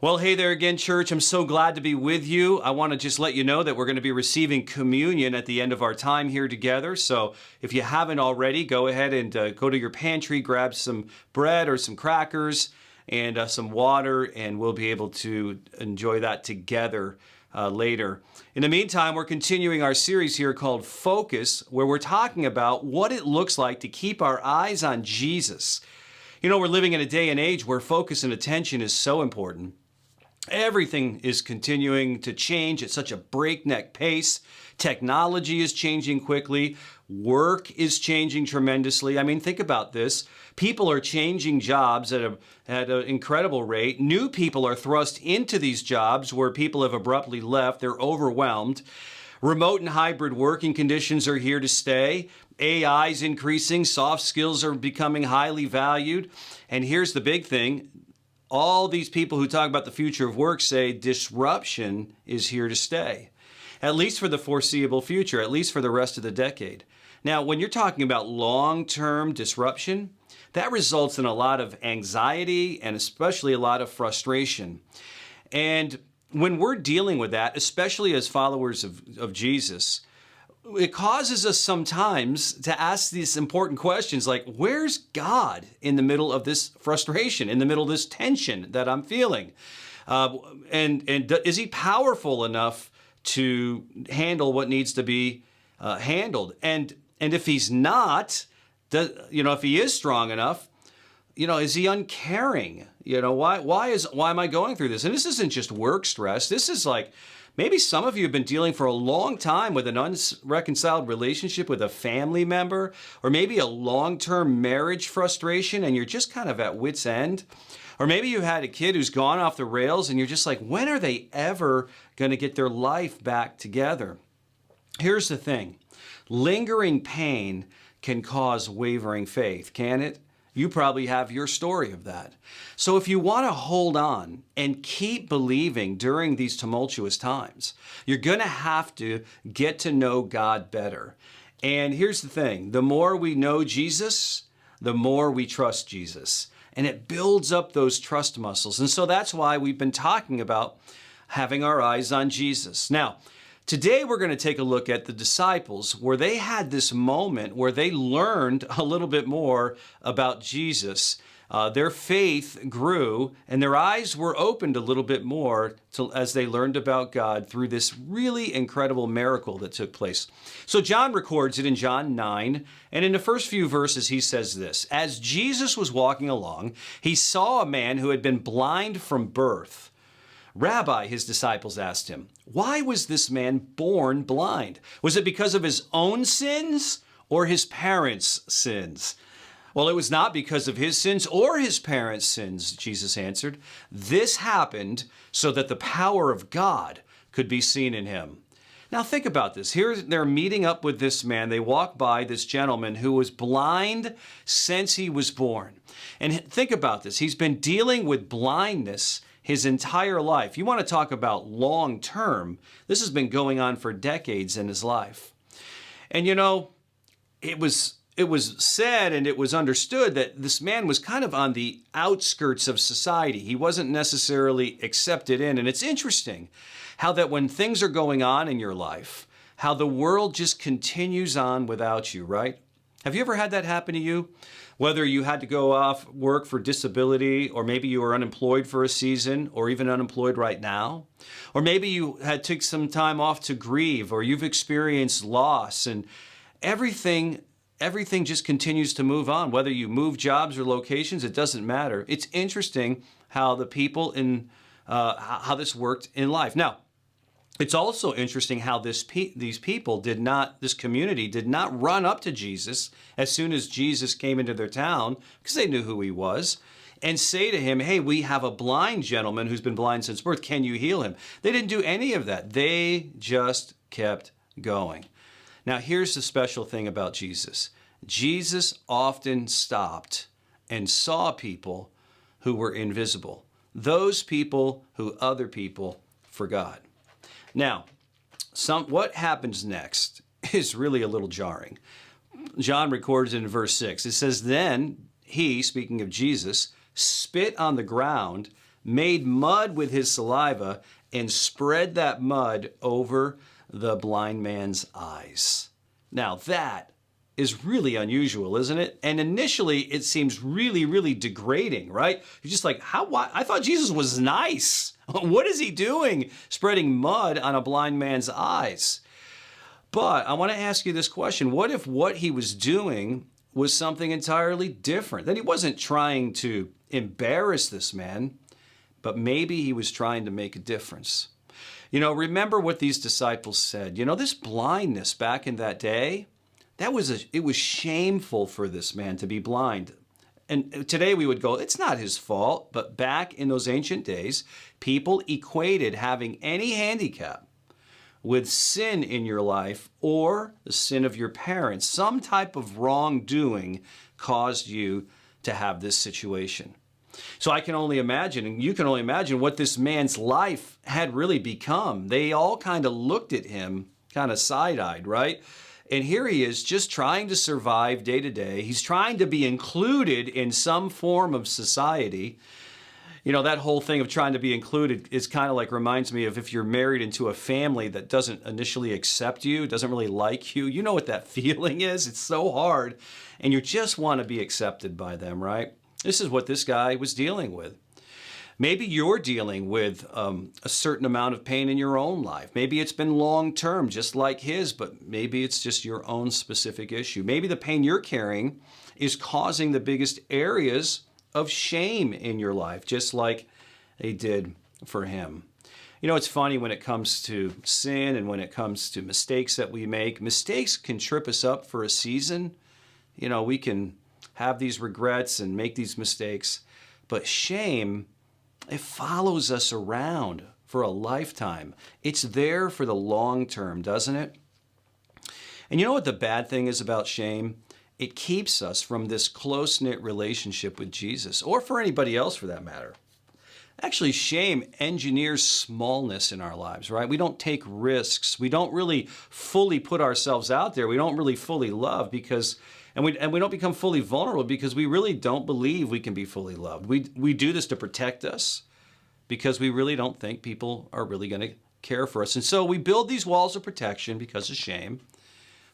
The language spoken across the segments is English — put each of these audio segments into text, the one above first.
Well, hey there again, church. I'm so glad to be with you. I want to just let you know that we're going to be receiving communion at the end of our time here together. So if you haven't already, go ahead and go to your pantry, grab some bread or some crackers and some water, and we'll be able to enjoy that together later. In the meantime, we're continuing our series here called Focus, where we're talking about what it looks like to keep our eyes on Jesus. You know, we're living in a day and age where focus and attention is so important. Everything is continuing to change at such a breakneck pace. Technology is changing quickly. Work is changing tremendously. I mean, think about this. People are changing jobs at an incredible rate. New people are thrust into these jobs where people have abruptly left. They're overwhelmed. Remote and hybrid working conditions are here to stay. AI is increasing. Soft skills are becoming highly valued. And here's the big thing. All these people who talk about the future of work say disruption is here to stay, at least for the foreseeable future, at least for the rest of the decade. Now, when you're talking about long-term disruption, that results in a lot of anxiety and especially a lot of frustration. And when we're dealing with that, especially as followers of Jesus, it causes us sometimes to ask these important questions like, where's God in the middle of this frustration, in the middle of this tension that I'm feeling? And is he powerful enough to handle what needs to be handled? And if he's not, if he is strong enough, is he uncaring? Why am I going through this? And this isn't just work stress. This is like, maybe some of you have been dealing for a long time with an unreconciled relationship with a family member, or maybe a long-term marriage frustration and you're just kind of at wit's end. Or maybe you had a kid who's gone off the rails and you're just like, when are they ever going to get their life back together? Here's the thing. Lingering pain can cause wavering faith, can it? You probably have your story of that. So if you want to hold on and keep believing during these tumultuous times, you're going to have to get to know God better. And here's the thing. The more we know Jesus, the more we trust Jesus. And it builds up those trust muscles. And so that's why we've been talking about having our eyes on Jesus. Now, today we're going to take a look at the disciples where they had this moment where they learned a little bit more about Jesus. Their faith grew and their eyes were opened a little bit more as they learned about God through this really incredible miracle that took place. So John records it in John 9, and in the first few verses he says this: As Jesus was walking along, he saw a man who had been blind from birth. Rabbi, his disciples asked him, why was this man born blind? Was it because of his own sins or his parents' sins? Well, it was not because of his sins or his parents' sins, Jesus answered. This happened so that the power of God could be seen in him. Now think about this. Here they're meeting up with this man. They walk by this gentleman who was blind since he was born. And think about this. He's been dealing with blindness his entire life. You want to talk about long term. This has been going on for decades in his life. And it was said and it was understood that this man was kind of on the outskirts of society. He wasn't necessarily accepted in. And it's interesting how that when things are going on in your life, how the world just continues on without you, right? Have you ever had that happen to you? Whether you had to go off work for disability, or maybe you were unemployed for a season, or even unemployed right now. Or maybe you had took some time off to grieve, or you've experienced loss, and everything just continues to move on. Whether you move jobs or locations, it doesn't matter. It's interesting how the people how this worked in life. Now, it's also interesting how this community did not run up to Jesus as soon as Jesus came into their town, because they knew who he was, and say to him, hey, we have a blind gentleman who's been blind since birth. Can you heal him? They didn't do any of that. They just kept going. Now, here's the special thing about Jesus. Jesus often stopped and saw people who were invisible, those people who other people forgot. Now, what happens next is really a little jarring. John records in verse 6. It says, then he, speaking of Jesus, spit on the ground, made mud with his saliva, and spread that mud over the blind man's eyes. Now that is really unusual, isn't it? And initially it seems really, really degrading, right? You're just like, why? I thought Jesus was nice. What is he doing spreading mud on a blind man's eyes? But I want to ask you this question. What if what he was doing was something entirely different? That he wasn't trying to embarrass this man, but maybe he was trying to make a difference. Remember what these disciples said. This blindness back in that day, it was shameful for this man to be blind. And today we would go, it's not his fault. But back in those ancient days, people equated having any handicap with sin in your life or the sin of your parents. Some type of wrongdoing caused you to have this situation. So I can only imagine, and you can only imagine what this man's life had really become. They all kind of looked at him kind of side-eyed, right? And here he is just trying to survive day to day. He's trying to be included in some form of society. That whole thing of trying to be included is kind of like reminds me of if you're married into a family that doesn't initially accept you, doesn't really like you. You know what that feeling is? It's so hard. And you just want to be accepted by them, right? This is what this guy was dealing with. Maybe you're dealing with a certain amount of pain in your own life. Maybe it's been long-term, just like his, but maybe it's just your own specific issue. Maybe the pain you're carrying is causing the biggest areas of shame in your life, just like they did for him. It's funny when it comes to sin and when it comes to mistakes that we make. Mistakes can trip us up for a season. We can have these regrets and make these mistakes, but shame, it follows us around for a lifetime. It's there for the long term, doesn't it? And you know what the bad thing is about shame? It keeps us from this close-knit relationship with Jesus, or for anybody else for that matter. Actually, shame engineers smallness in our lives, right? We don't take risks. We don't really fully put ourselves out there. We don't really fully love because, and we don't become fully vulnerable because we really don't believe we can be fully loved. We do this to protect us because we really don't think people are really going to care for us. And so we build these walls of protection because of shame.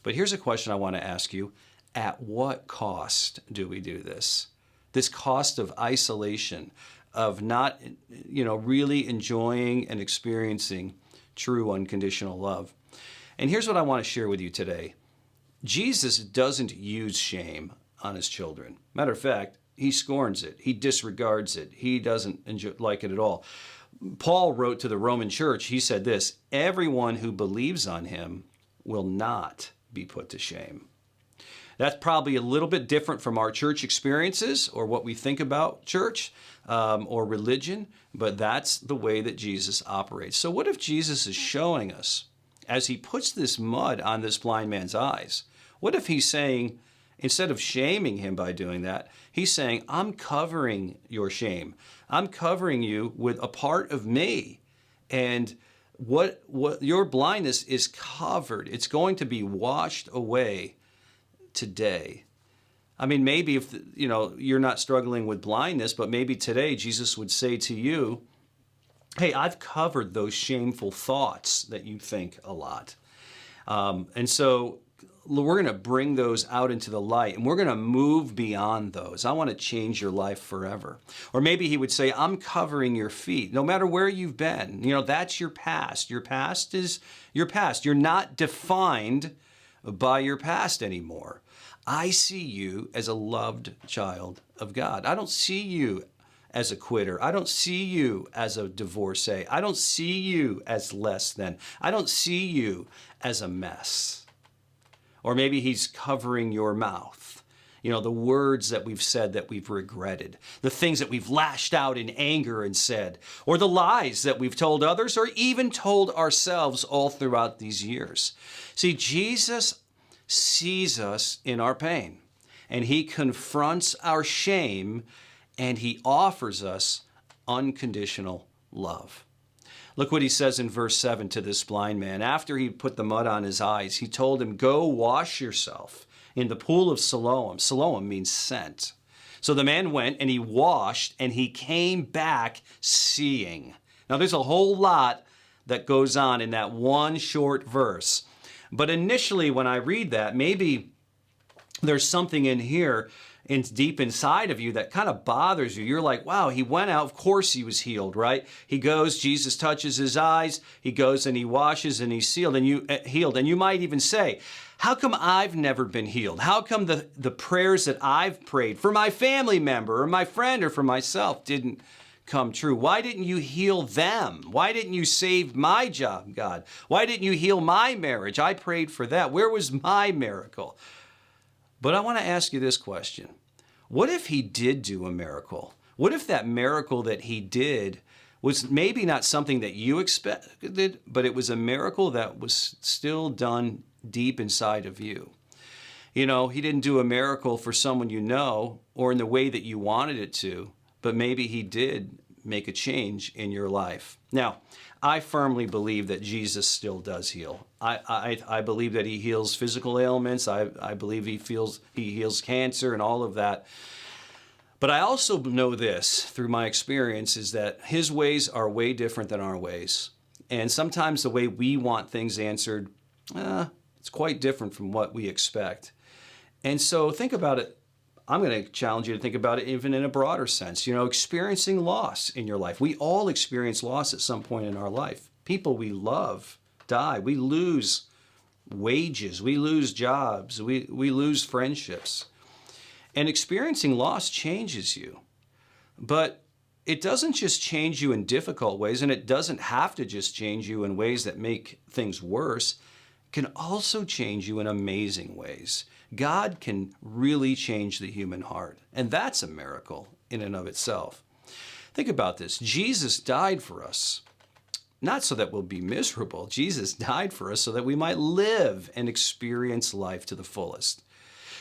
But here's a question I want to ask you. At what cost do we do this? This cost of isolation, of not, really enjoying and experiencing true unconditional love. And here's what I want to share with you today. Jesus doesn't use shame on his children. Matter of fact, he scorns it. He disregards it. He doesn't like it at all. Paul wrote to the Roman church, he said this, everyone who believes on him will not be put to shame. That's probably a little bit different from our church experiences or what we think about church or religion, but that's the way that Jesus operates. So what if Jesus is showing us, as he puts this mud on this blind man's eyes, what if he's saying, instead of shaming him by doing that, he's saying, I'm covering your shame. I'm covering you with a part of me. And what your blindness is covered. It's going to be washed away today. I mean, maybe if you're not struggling with blindness, but maybe today Jesus would say to you, hey, I've covered those shameful thoughts that you think a lot. And so we're going to bring those out into the light and we're going to move beyond those. I want to change your life forever. Or maybe he would say, I'm covering your feet. No matter where you've been, that's your past. Your past is your past. You're not defined by your past anymore. I see you as a loved child of God. I don't see you as a quitter. I don't see you as a divorcee. I don't see you as less than. I don't see you as a mess. Or maybe he's covering your mouth. The words that we've said that we've regretted, the things that we've lashed out in anger and said, or the lies that we've told others or even told ourselves all throughout these years. See, Jesus sees us in our pain and he confronts our shame and he offers us unconditional love. Look what he says in verse 7 to this blind man. After he put the mud on his eyes, he told him, go wash yourself in the pool of Siloam. Siloam means sent. So the man went and he washed and he came back seeing. Now there's a whole lot that goes on in that one short verse. But initially when I read that, maybe there's something in here deep inside of you that kind of bothers you. You're like, wow, he went out. Of course he was healed, right? He goes, Jesus touches his eyes. He goes and he washes and he's healed. And you might even say, how come I've never been healed? How come the prayers that I've prayed for my family member or my friend or for myself didn't come true? Why didn't you heal them? Why didn't you save my job, God? Why didn't you heal my marriage? I prayed for that. Where was my miracle? But I want to ask you this question. What if he did do a miracle? What if that miracle that he did was maybe not something that you expected, but it was a miracle that was still done deep inside of you? You know, he didn't do a miracle for someone you know or in the way that you wanted it to, but maybe he did make a change in your life. Now, I firmly believe that Jesus still does heal. I believe that he heals physical ailments. I believe he heals cancer and all of that. But I also know this through my experience is that his ways are way different than our ways. And sometimes the way we want things answered, it's quite different from what we expect. And so think about it. I'm going to challenge you to think about it even in a broader sense. You know, experiencing loss in your life. We all experience loss at some point in our life. People we love die. We lose wages. We lose jobs. We lose friendships. And experiencing loss changes you. But it doesn't just change you in difficult ways, and it doesn't have to just change you in ways that make things worse. It can also change you in amazing ways. God can really change the human heart, and that's a miracle in and of itself. Think about this. Jesus died for us, not so that we'll be miserable. Jesus died for us so that we might live and experience life to the fullest.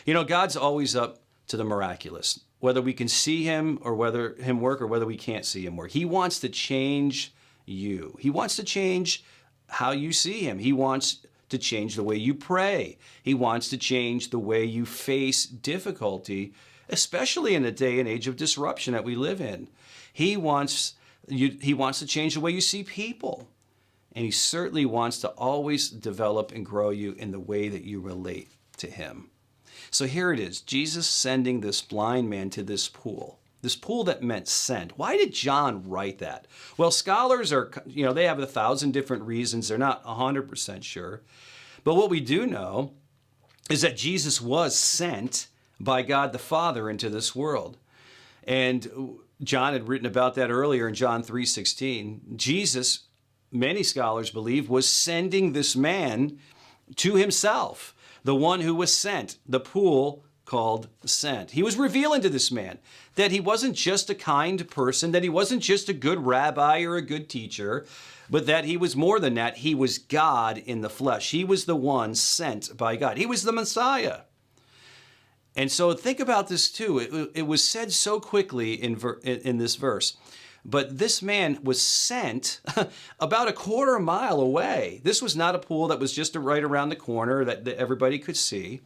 You know, God's always up to the miraculous, whether we can see him or whether him work or whether we can't see him work. He wants to change you. He wants to change how you see him. He wants to change the way you pray. He wants to change the way you face difficulty, especially in the day and age of disruption that we live in. He wants to change the way you see people. And he certainly wants to always develop and grow you in the way that you relate to him. So here it is, Jesus sending this blind man to this pool that meant sent. Why did John write that? Well, scholars are, they have 1,000 different reasons. They're not 100% sure. But what we do know is that Jesus was sent by God the Father into this world. And John had written about that earlier in John 3:16. Jesus, many scholars believe, was sending this man to himself, the one who was sent, the pool called sent. He was revealing to this man that he wasn't just a kind person, that he wasn't just a good rabbi or a good teacher, but that he was more than that. He was God in the flesh. He was the one sent by God. He was the Messiah. And so think about this too. It was said so quickly in this verse. But this man was sent about a quarter mile away. This was not a pool that was just right around the corner that everybody could see.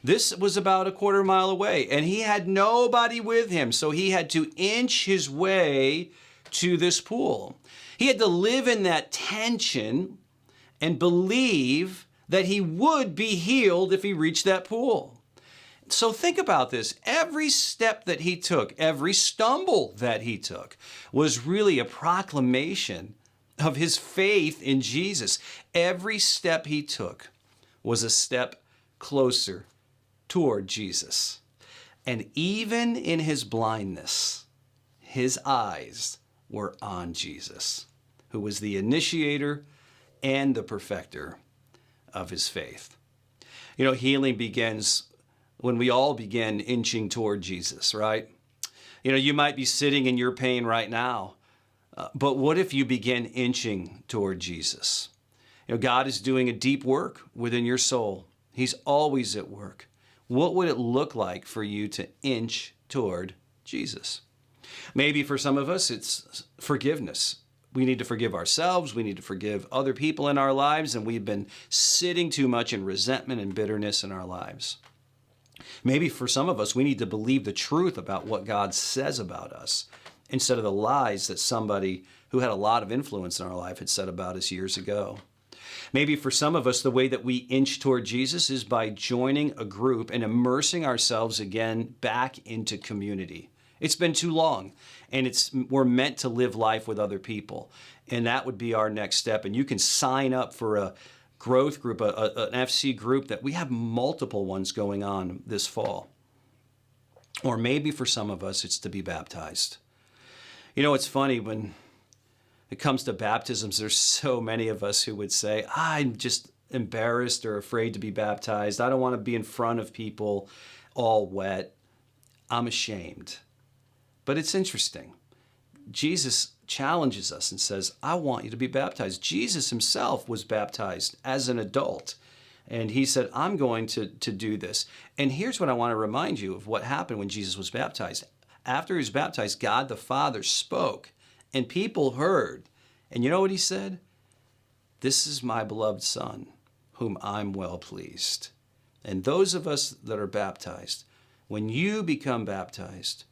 This was about a quarter mile away, and he had nobody with him, so he had to inch his way to this pool. He had to live in that tension and believe that he would be healed if he reached that pool. So think about this. Every step that he took, every stumble that he took was really a proclamation of his faith in Jesus. Every step he took was a step closer toward Jesus. And even in his blindness, his eyes were on Jesus, who was the initiator and the perfecter of his faith. You know, healing begins when we all begin inching toward Jesus, right? You know, you might be sitting in your pain right now, but what if you begin inching toward Jesus? You know, God is doing a deep work within your soul. He's always at work. What would it look like for you to inch toward Jesus? Maybe for some of us, it's forgiveness. We need to forgive ourselves. We need to forgive other people in our lives, and we've been sitting too much in resentment and bitterness in our lives. Maybe for some of us, we need to believe the truth about what God says about us instead of the lies that somebody who had a lot of influence in our life had said about us years ago. Maybe for some of us, the way that we inch toward Jesus is by joining a group and immersing ourselves again back into community. It's been too long, and we're meant to live life with other people, and that would be our next step. And you can sign up for a growth group, an FC group that we have multiple ones going on this fall. Or maybe for some of us, it's to be baptized. You know, it's funny when it comes to baptisms, there's so many of us who would say, I'm just embarrassed or afraid to be baptized. I don't want to be in front of people all wet. I'm ashamed. But it's interesting. Jesus challenges us and says, I want you to be baptized. Jesus himself was baptized as an adult. And he said, I'm going to do this. And here's what I want to remind you of what happened when Jesus was baptized. After he was baptized, God the Father spoke and people heard. And you know what he said? This is my beloved Son, whom I'm well pleased. And those of us that are baptized, when you become baptized,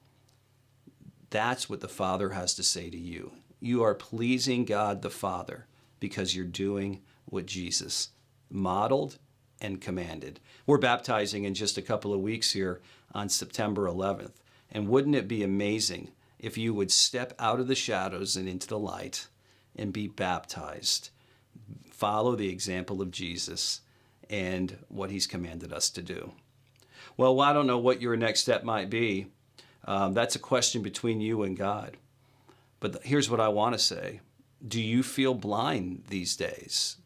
that's what the Father has to say to you. You are pleasing God the Father because you're doing what Jesus modeled and commanded. We're baptizing in just a couple of weeks here on September 11th. And wouldn't it be amazing if you would step out of the shadows and into the light and be baptized? Follow the example of Jesus and what he's commanded us to do. Well, I don't know what your next step might be. That's a question between you and God. But here's what I want to say. Do you feel blind these days?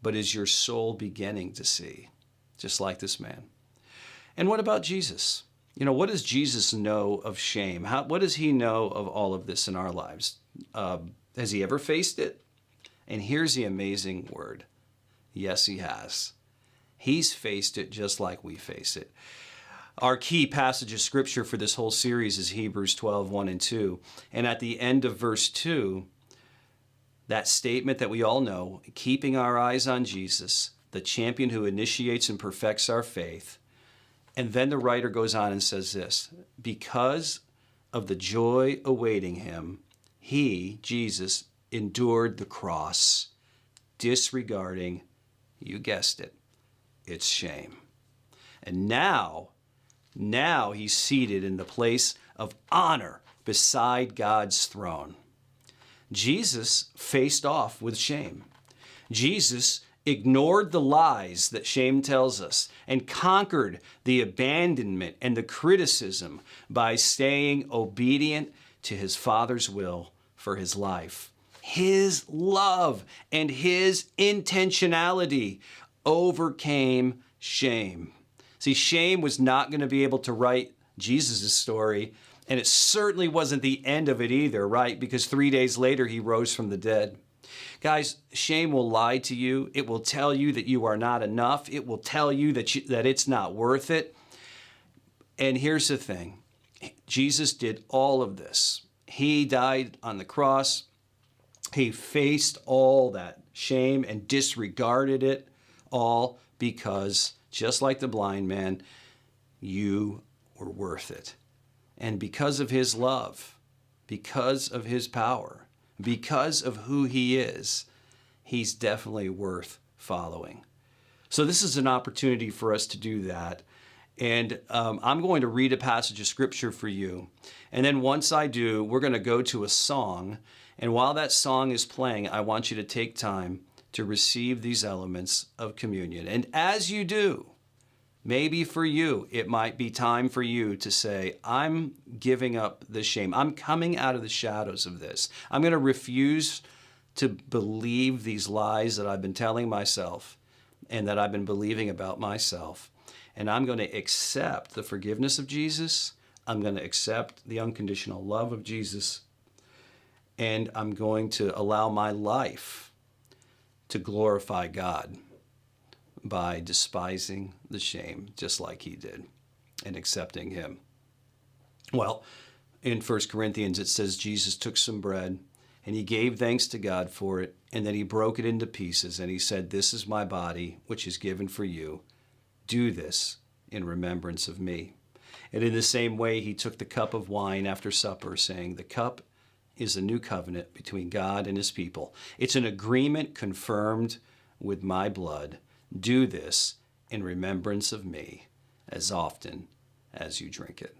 But is your soul beginning to see, just like this man? And what about Jesus? You know, what does Jesus know of shame? What does he know of all of this in our lives? Has he ever faced it? And here's the amazing word. Yes, he has. He's faced it just like we face it. Our key passage of scripture for this whole series is Hebrews 12, 1 and 2. And at the end of verse 2, that statement that we all know, keeping our eyes on Jesus, the champion who initiates and perfects our faith. And then the writer goes on and says this, because of the joy awaiting him, he, Jesus, endured the cross, disregarding, you guessed it, its shame. And now he's seated in the place of honor beside God's throne. Jesus faced off with shame. Jesus ignored the lies that shame tells us and conquered the abandonment and the criticism by staying obedient to his Father's will for his life. His love and his intentionality overcame shame. See, shame was not going to be able to write Jesus' story, and it certainly wasn't the end of it either, right? Because 3 days later, he rose from the dead. Guys, shame will lie to you. It will tell you that you are not enough. It will tell you that it's not worth it. And here's the thing. Jesus did all of this. He died on the cross. He faced all that shame and disregarded it all because, just like the blind man, you were worth it. And because of his love, because of his power, because of who he is, he's definitely worth following. So this is an opportunity for us to do that. And I'm going to read a passage of scripture for you. And then once I do, we're going to go to a song. And while that song is playing, I want you to take time to receive these elements of communion. And as you do, maybe for you, it might be time for you to say, I'm giving up the shame. I'm coming out of the shadows of this. I'm going to refuse to believe these lies that I've been telling myself and that I've been believing about myself. And I'm going to accept the forgiveness of Jesus. I'm going to accept the unconditional love of Jesus. And I'm going to allow my life to glorify God by despising the shame, just like he did, and accepting him. Well, in 1 Corinthians, it says Jesus took some bread, and he gave thanks to God for it, and then he broke it into pieces, and he said, this is my body, which is given for you. Do this in remembrance of me. And in the same way, he took the cup of wine after supper, saying, the cup is a new covenant between God and his people. It's an agreement confirmed with my blood. Do this in remembrance of me as often as you drink it.